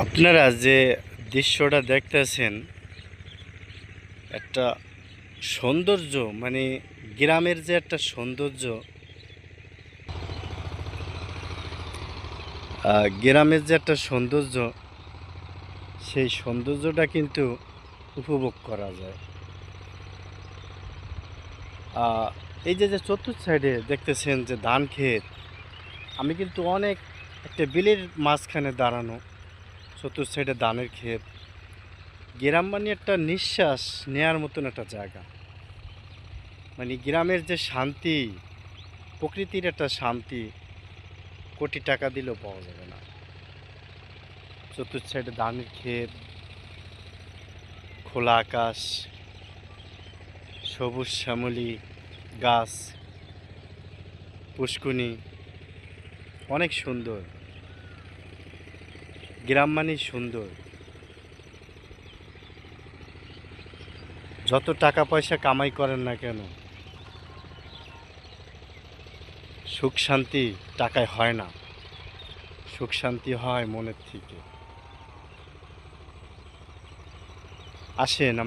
আপনারা যে দৃশ্যটা দেখতেছেন একটা সৌন্দর্য, মানে গ্রামের যে একটা সৌন্দর্য, গ্রামের যে একটা সৌন্দর্য, সেই সৌন্দর্যটা কিন্তু উপভোগ করা যায়। এই যে যে চতুর্থ সাইডে দেখতেছেন যে ধান ক্ষেত, আমি কিন্তু অনেক একটা বিলের মাঝখানে দাঁড়ানো, চতুর্থ সাইডে ধানের ক্ষেত। গ্রাম মানে একটা নিঃশ্বাস নেয়ার মতন একটা জায়গা। মানে গ্রামের যে শান্তি, প্রকৃতির একটা শান্তি, কোটি টাকা দিলেও পাওয়া যাবে না। চতুর্থ সাইডে ধানের ক্ষেত, খোলা আকাশ, সবুজ শ্যামলী গাছ, পুষ্কুনি, অনেক সুন্দর। গ্রাম মানেই সুন্দর। যত টাকা পয়সা কামাই করেন না কেন, সুখ শান্তি টাকায় হয় না, সুখ শান্তি হয় মনের থেকে। আসেন।